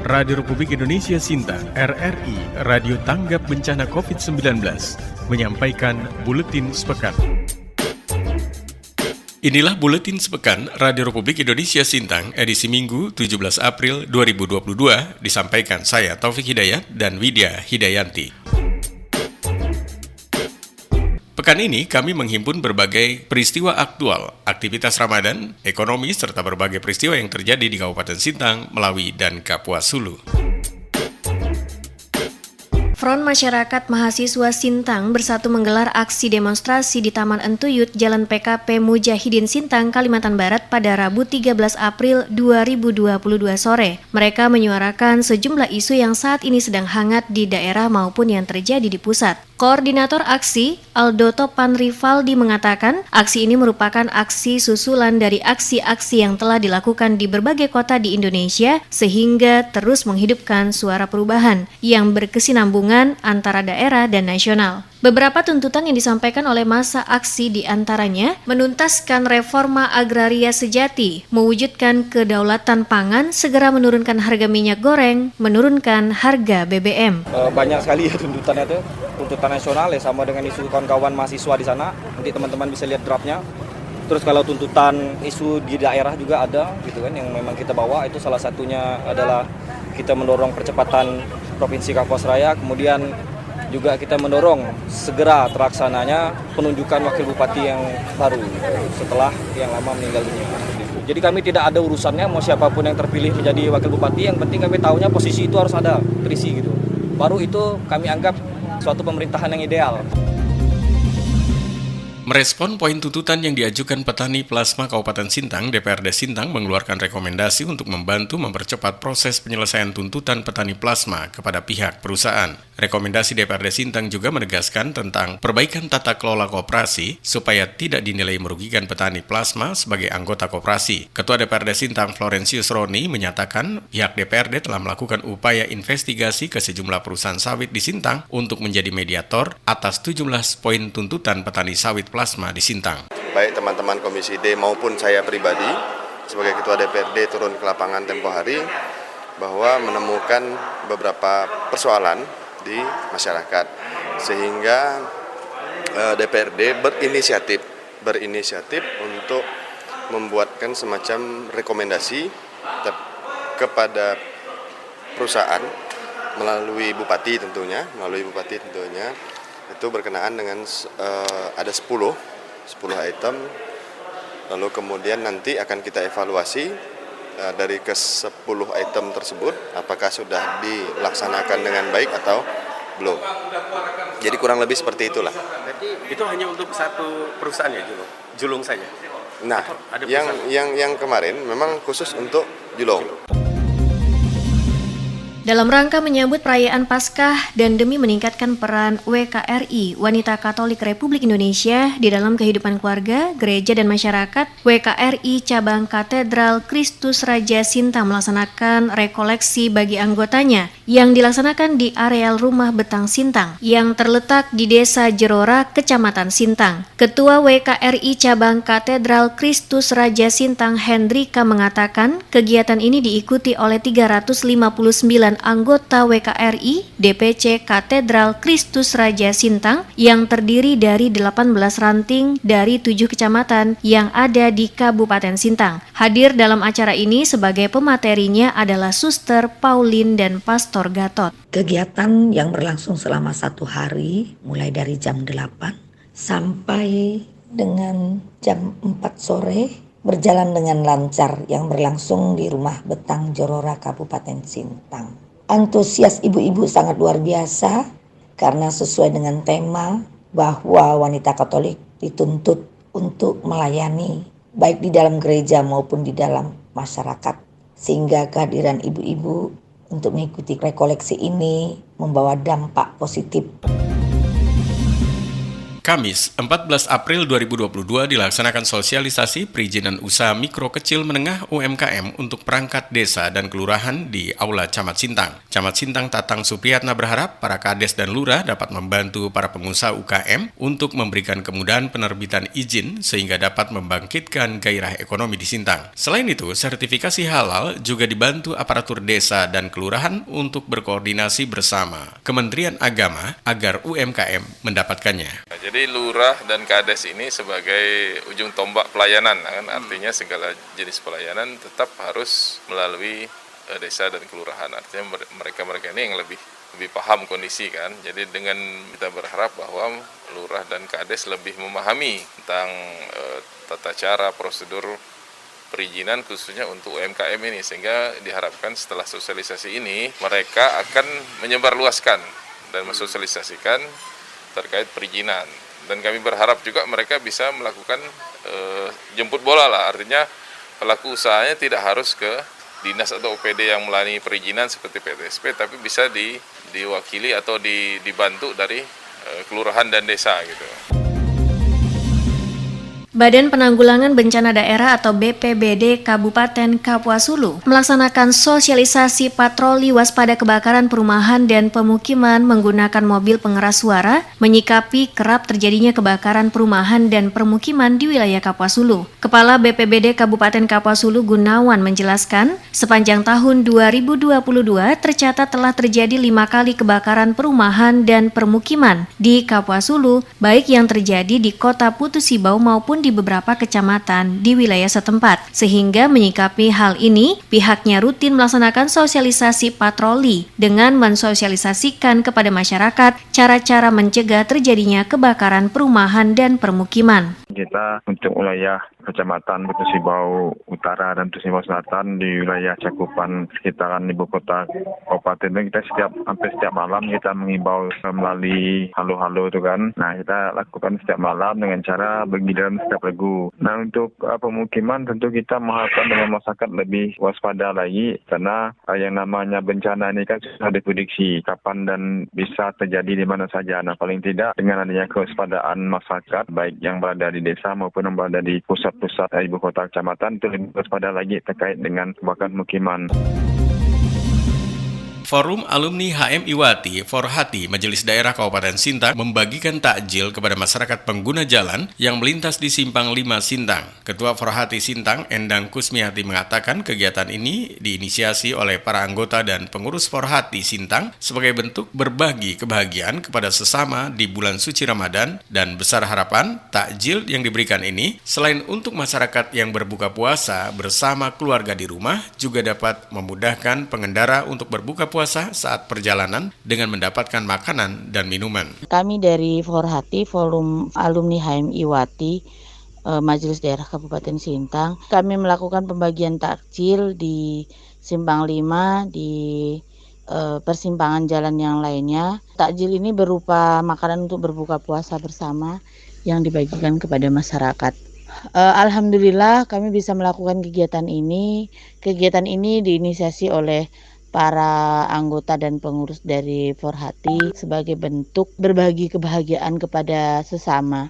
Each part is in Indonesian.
Radio Republik Indonesia Sintang, RRI, Radio Tanggap Bencana COVID-19, menyampaikan Buletin Sepekan. Inilah Buletin Sepekan Radio Republik Indonesia Sintang, edisi Minggu 17 April 2022, disampaikan saya Taufik Hidayat dan Widya Hidayanti. Pekan ini kami menghimpun berbagai peristiwa aktual, aktivitas Ramadan, ekonomi, serta berbagai peristiwa yang terjadi di Kabupaten Sintang, Melawi, dan Kapuas Hulu. Front Masyarakat Mahasiswa Sintang bersatu menggelar aksi demonstrasi di Taman Entuyut, Jalan PKP Mujahidin Sintang, Kalimantan Barat pada Rabu 13 April 2022 sore. Mereka menyuarakan sejumlah isu yang saat ini sedang hangat di daerah maupun yang terjadi di pusat. Koordinator aksi, Aldo Topan Rivaldi, mengatakan aksi ini merupakan aksi susulan dari aksi-aksi yang telah dilakukan di berbagai kota di Indonesia sehingga terus menghidupkan suara perubahan yang berkesinambungan antara daerah dan nasional. Beberapa tuntutan yang disampaikan oleh massa aksi diantaranya menuntaskan reforma agraria sejati, mewujudkan kedaulatan pangan, segera menurunkan harga minyak goreng, menurunkan harga BBM. Banyak sekali ya tuntutannya itu, tuntutan nasional ya sama dengan isu kawan-kawan mahasiswa di sana. Nanti teman-teman bisa lihat draftnya. Terus kalau tuntutan isu di daerah juga ada gitu kan yang memang kita bawa, itu salah satunya adalah kita mendorong percepatan Provinsi Kapuas Raya, kemudian juga kita mendorong segera terlaksananya penunjukan wakil bupati yang baru setelah yang lama meninggal dunia. Jadi kami tidak ada urusannya mau siapapun yang terpilih menjadi wakil bupati, yang penting kami tahunya posisi itu harus ada, terisi gitu. Baru itu kami anggap suatu pemerintahan yang ideal. Merespon poin tuntutan yang diajukan petani plasma Kabupaten Sintang, DPRD Sintang mengeluarkan rekomendasi untuk membantu mempercepat proses penyelesaian tuntutan petani plasma kepada pihak perusahaan. Rekomendasi DPRD Sintang juga menegaskan tentang perbaikan tata kelola koperasi supaya tidak dinilai merugikan petani plasma sebagai anggota koperasi. Ketua DPRD Sintang Florencius Roni menyatakan pihak DPRD telah melakukan upaya investigasi ke sejumlah perusahaan sawit di Sintang untuk menjadi mediator atas 17 poin tuntutan petani sawit plasma di Sintang. Baik teman-teman Komisi D maupun saya pribadi sebagai Ketua DPRD turun ke lapangan tempo hari bahwa menemukan beberapa persoalan di masyarakat sehingga DPRD berinisiatif untuk membuatkan semacam rekomendasi kepada perusahaan melalui bupati tentunya itu berkenaan dengan ada 10 item, lalu kemudian nanti akan kita evaluasi dari ke-10 item tersebut apakah sudah dilaksanakan dengan baik atau belum. Jadi kurang lebih seperti itulah. Berarti itu hanya untuk satu perusahaan ya, Julung saja? Nah, yang kemarin memang khusus untuk Julung. Dalam rangka menyambut perayaan Paskah dan demi meningkatkan peran WKRI, Wanita Katolik Republik Indonesia, di dalam kehidupan keluarga, gereja, dan masyarakat, WKRI Cabang Katedral Kristus Raja Sintang melaksanakan rekoleksi bagi anggotanya yang dilaksanakan di areal Rumah Betang Sintang yang terletak di Desa Jerora, Kecamatan Sintang. Ketua WKRI Cabang Katedral Kristus Raja Sintang Hendrika mengatakan kegiatan ini diikuti oleh 359 anggota WKRI DPC Katedral Kristus Raja Sintang yang terdiri dari 18 ranting dari 7 kecamatan yang ada di Kabupaten Sintang. Hadir dalam acara ini sebagai pematerinya adalah Suster Pauline dan Pastor Gatot. Kegiatan yang berlangsung selama 1 hari mulai dari jam 8 sampai dengan jam 4 sore berjalan dengan lancar yang berlangsung di Rumah Betang Jerora Kabupaten Sintang. Antusias ibu-ibu sangat luar biasa karena sesuai dengan tema bahwa wanita Katolik dituntut untuk melayani baik di dalam gereja maupun di dalam masyarakat. Sehingga kehadiran ibu-ibu untuk mengikuti rekoleksi ini membawa dampak positif. Kamis, 14 April 2022 dilaksanakan sosialisasi perizinan usaha mikro kecil menengah UMKM untuk perangkat desa dan kelurahan di Aula Camat Sintang. Camat Sintang Tatang Supriyatna berharap para kades dan lurah dapat membantu para pengusaha UKM untuk memberikan kemudahan penerbitan izin sehingga dapat membangkitkan gairah ekonomi di Sintang. Selain itu, sertifikasi halal juga dibantu aparatur desa dan kelurahan untuk berkoordinasi bersama Kementerian Agama agar UMKM mendapatkannya. Jadi lurah dan kades ini sebagai ujung tombak pelayanan, kan? Artinya segala jenis pelayanan tetap harus melalui desa dan kelurahan. Artinya mereka-mereka ini yang lebih paham kondisi, kan. Jadi dengan kita berharap bahwa lurah dan kades lebih memahami tentang tata cara prosedur perizinan khususnya untuk UMKM ini, sehingga diharapkan setelah sosialisasi ini mereka akan menyebarluaskan dan mensosialisasikan terkait perizinan. Dan kami berharap juga mereka bisa melakukan jemput bola lah, artinya pelaku usahanya tidak harus ke dinas atau OPD yang melayani perizinan seperti PTSP, tapi bisa diwakili atau dibantu dari kelurahan dan desa gitu. Badan Penanggulangan Bencana Daerah atau BPBD Kabupaten Kapuas Hulu melaksanakan sosialisasi patroli waspada kebakaran perumahan dan pemukiman menggunakan mobil pengeras suara menyikapi kerap terjadinya kebakaran perumahan dan permukiman di wilayah Kapuas Hulu. Kepala BPBD Kabupaten Kapuas Hulu Gunawan menjelaskan, sepanjang tahun 2022 tercatat telah terjadi 5 kali kebakaran perumahan dan permukiman di Kapuas Hulu, baik yang terjadi di Kota Putu Sibau maupun di beberapa kecamatan di wilayah setempat. Sehingga menyikapi hal ini, pihaknya rutin melaksanakan sosialisasi patroli dengan mensosialisasikan kepada masyarakat cara-cara mencegah terjadinya kebakaran perumahan dan permukiman. Kita untuk wilayah Kecamatan Putu Sibau Utara dan Putu Sibau Selatan di wilayah cakupan sekitaran ibu kota kabupaten, kita hampir setiap malam kita mengimbau melalui halo-halo itu kan. Nah, kita lakukan setiap malam dengan cara bergiliran setiap regu. Nah, untuk pemukiman tentu kita mengharapkan dengan masyarakat lebih waspada lagi, karena yang namanya bencana ini kan sudah diprediksi kapan dan bisa terjadi di mana saja. Nah, paling tidak dengan adanya kewaspadaan masyarakat baik yang berada di desa maupun yang berada di pusat ibu kota kecamatan itu lebih waspada lagi terkait dengan kebakaran pemukiman. Forum Alumni HM Iwati, Forhati, Majelis Daerah Kabupaten Sintang membagikan takjil kepada masyarakat pengguna jalan yang melintas di Simpang 5 Sintang. Ketua Forhati Sintang, Endang Kusmiati mengatakan kegiatan ini diinisiasi oleh para anggota dan pengurus Forhati Sintang sebagai bentuk berbagi kebahagiaan kepada sesama di bulan suci Ramadan, dan besar harapan takjil yang diberikan ini selain untuk masyarakat yang berbuka puasa bersama keluarga di rumah juga dapat memudahkan pengendara untuk berbuka puasa saat perjalanan dengan mendapatkan makanan dan minuman. Kami dari Forhati, Forum Alumni HM Iwati, Majelis Daerah Kabupaten Sintang, kami melakukan pembagian takjil di Simpang 5, di persimpangan jalan yang lainnya. Takjil ini berupa makanan untuk berbuka puasa bersama yang dibagikan kepada masyarakat. Alhamdulillah kami bisa melakukan kegiatan ini. Kegiatan ini diinisiasi oleh para anggota dan pengurus dari Forhati sebagai bentuk berbagi kebahagiaan kepada sesama.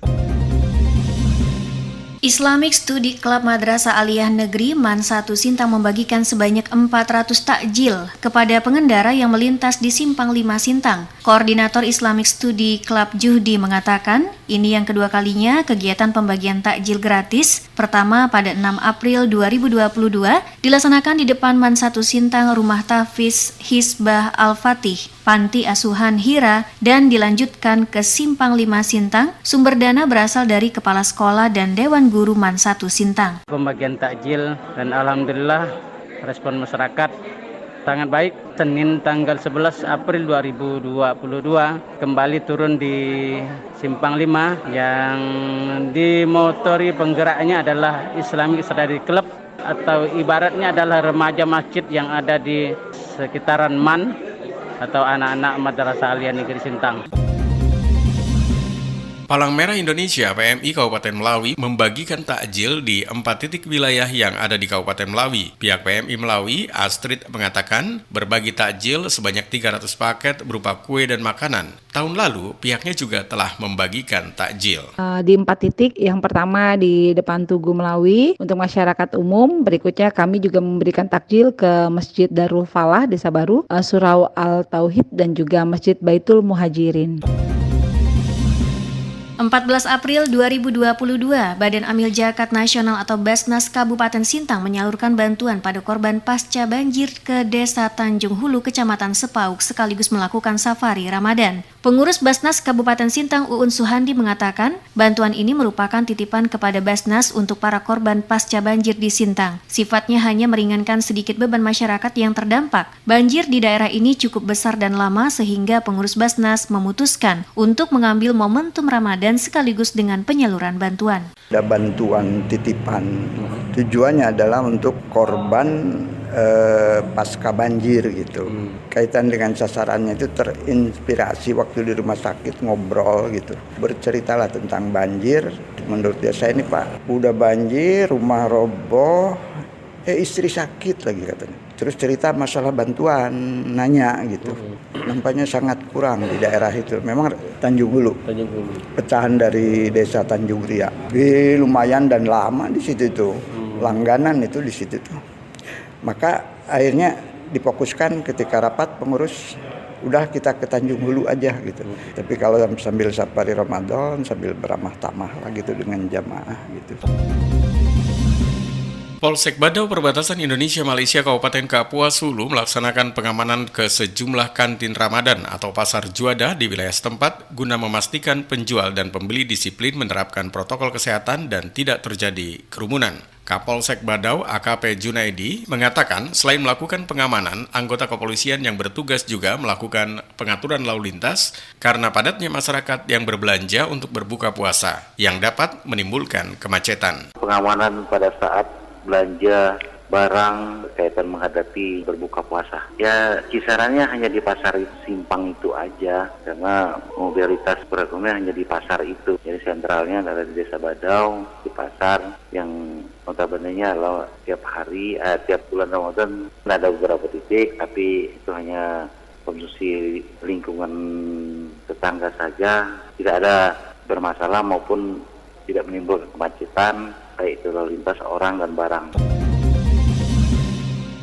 Islamic Study Club Madrasah Aliyah Negeri MAN 1 Sintang membagikan sebanyak 400 takjil kepada pengendara yang melintas di Simpang 5 Sintang. Koordinator Islamic Study Club Juhdi mengatakan, ini yang kedua kalinya kegiatan pembagian takjil gratis. Pertama pada 6 April 2022 dilaksanakan di depan MAN 1 Sintang Rumah Tahfiz Hizbah Al-Fatih, Panti Asuhan Hira, dan dilanjutkan ke Simpang 5 Sintang. Sumber dana berasal dari Kepala Sekolah dan Dewan Guru MAN 1 Sintang. Pembagian takjil dan alhamdulillah respon masyarakat sangat baik. Senin tanggal 11 April 2022 kembali turun di Simpang 5 yang dimotori penggeraknya adalah Islamic Study Club atau ibaratnya adalah remaja masjid yang ada di sekitaran MAN atau anak-anak Madrasah Aliyah Negeri Sintang. Palang Merah Indonesia (PMI) Kabupaten Melawi membagikan takjil di 4 titik wilayah yang ada di Kabupaten Melawi. Pihak PMI Melawi, Astrid, mengatakan berbagi takjil sebanyak 300 paket berupa kue dan makanan. Tahun lalu, pihaknya juga telah membagikan takjil. Di 4 titik, yang pertama di depan Tugu Melawi untuk masyarakat umum. Berikutnya kami juga memberikan takjil ke Masjid Darul Falah, Desa Baru, Surau Al-Tauhid, dan juga Masjid Baitul Muhajirin. 14 April 2022, Badan Amil Zakat Nasional atau Basnas Kabupaten Sintang menyalurkan bantuan pada korban pasca banjir ke Desa Tanjung Hulu, Kecamatan Sepauk, sekaligus melakukan safari Ramadan. Pengurus Basnas Kabupaten Sintang Uun Suhandi mengatakan, bantuan ini merupakan titipan kepada Basnas untuk para korban pasca banjir di Sintang. Sifatnya hanya meringankan sedikit beban masyarakat yang terdampak. Banjir di daerah ini cukup besar dan lama sehingga pengurus Basnas memutuskan untuk mengambil momentum Ramadan sekaligus dengan penyaluran bantuan. Ada bantuan titipan, tujuannya adalah untuk korban pasca banjir gitu. Kaitan dengan sasarannya itu terinspirasi waktu di rumah sakit ngobrol gitu. Berceritalah tentang banjir. Menurut dia, saya ini Pak, udah banjir, rumah roboh, istri sakit lagi katanya. Terus cerita masalah bantuan, nanya gitu. Nampaknya sangat kurang di daerah itu. Memang Tanjung Hulu. Pecahan dari Desa Tanjung Ria. Lumayan dan lama di situ tuh. Langganan itu di situ tuh. Maka akhirnya difokuskan ketika rapat pengurus, udah kita ke Tanjung Hulu aja gitu. Tapi kalau sambil safari Ramadan, sambil beramah tamah lah gitu dengan jamaah gitu. Polsek Badau Perbatasan Indonesia-Malaysia Kabupaten Kapuas Hulu melaksanakan pengamanan ke sejumlah kantin Ramadan atau pasar juadah di wilayah setempat guna memastikan penjual dan pembeli disiplin menerapkan protokol kesehatan dan tidak terjadi kerumunan. Kapolsek Badau AKP Junaidi mengatakan selain melakukan pengamanan, anggota kepolisian yang bertugas juga melakukan pengaturan lalu lintas karena padatnya masyarakat yang berbelanja untuk berbuka puasa yang dapat menimbulkan kemacetan. Pengamanan pada saat belanja barang berkaitan menghadapi berbuka puasa. Ya kisarannya hanya di pasar Simpang itu aja karena mobilitas perekonomian hanya di pasar itu. Jadi sentralnya ada di Desa Badau, di pasar yang notabene-nya adalah tiap hari, tiap bulan Ramadan ada beberapa titik, tapi itu hanya kondisi lingkungan tetangga saja, tidak ada bermasalah maupun tidak menimbulkan kemacetan, baik itu lalu lintas orang dan barang.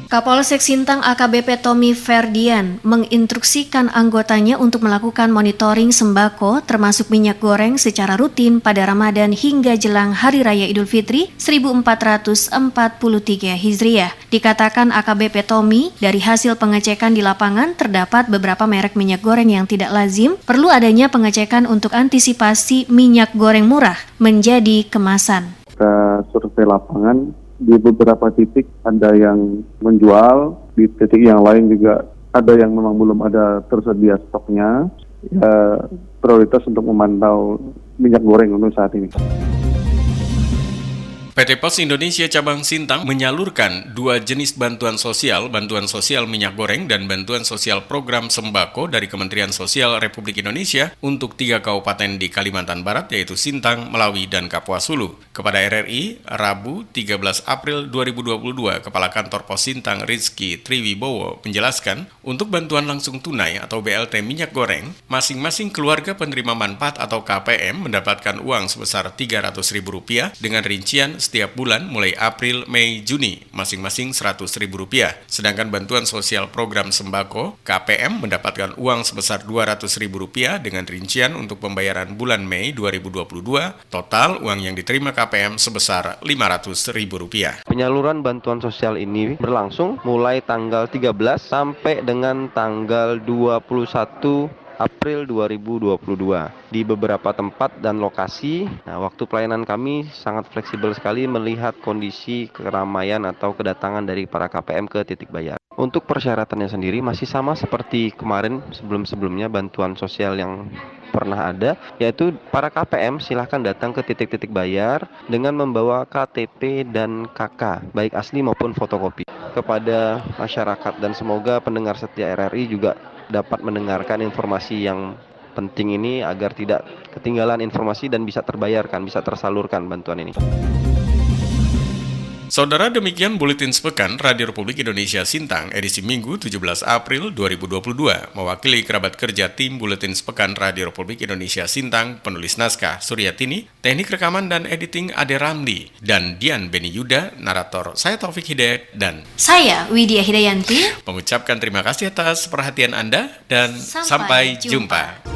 Kapolsek Sintang AKBP Tommy Ferdian menginstruksikan anggotanya untuk melakukan monitoring sembako termasuk minyak goreng secara rutin pada Ramadan hingga jelang Hari Raya Idul Fitri 1443 Hijriah. Dikatakan AKBP Tommy, dari hasil pengecekan di lapangan terdapat beberapa merek minyak goreng yang tidak lazim, perlu adanya pengecekan untuk antisipasi minyak goreng murah menjadi kemasan. Kita survei lapangan, di beberapa titik ada yang menjual, di titik yang lain juga ada yang memang belum ada tersedia stoknya. Ya, prioritas untuk memantau minyak goreng untuk saat ini. PT Pos Indonesia Cabang Sintang menyalurkan 2 jenis bantuan sosial minyak goreng dan bantuan sosial program sembako dari Kementerian Sosial Republik Indonesia untuk 3 kabupaten di Kalimantan Barat yaitu Sintang, Melawi, dan Kapuas Hulu. Kepada RRI, Rabu 13 April 2022, Kepala Kantor Pos Sintang Rizky Triwibowo menjelaskan, untuk bantuan langsung tunai atau BLT minyak goreng, masing-masing keluarga penerima manfaat atau KPM mendapatkan uang sebesar Rp300.000 dengan rincian setiap bulan mulai April, Mei, Juni, masing-masing Rp100.000. Sedangkan bantuan sosial program sembako, KPM mendapatkan uang sebesar Rp200.000 dengan rincian untuk pembayaran bulan Mei 2022, total uang yang diterima KPM sebesar Rp500.000. Penyaluran bantuan sosial ini berlangsung mulai tanggal 13 sampai dengan tanggal 21 April 2022 di beberapa tempat dan lokasi. Nah, waktu pelayanan kami sangat fleksibel sekali melihat kondisi keramaian atau kedatangan dari para KPM ke titik bayar. Untuk persyaratannya sendiri masih sama seperti kemarin sebelum-sebelumnya bantuan sosial yang pernah ada, yaitu para KPM silahkan datang ke titik-titik bayar dengan membawa KTP dan KK, baik asli maupun fotokopi. Kepada masyarakat dan semoga pendengar setia RRI juga dapat mendengarkan informasi yang penting ini agar tidak ketinggalan informasi dan bisa terbayarkan, bisa tersalurkan bantuan ini. Saudara, demikian Buletin Sepekan Radio Republik Indonesia Sintang edisi Minggu 17 April 2022. Mewakili kerabat kerja tim Buletin Sepekan Radio Republik Indonesia Sintang, penulis naskah Suryatini, teknik rekaman dan editing Ade Ramli, dan Dian Beni Yuda, narator saya Taufik Hidayat, dan saya Widya Hidayanti mengucapkan terima kasih atas perhatian Anda dan sampai jumpa.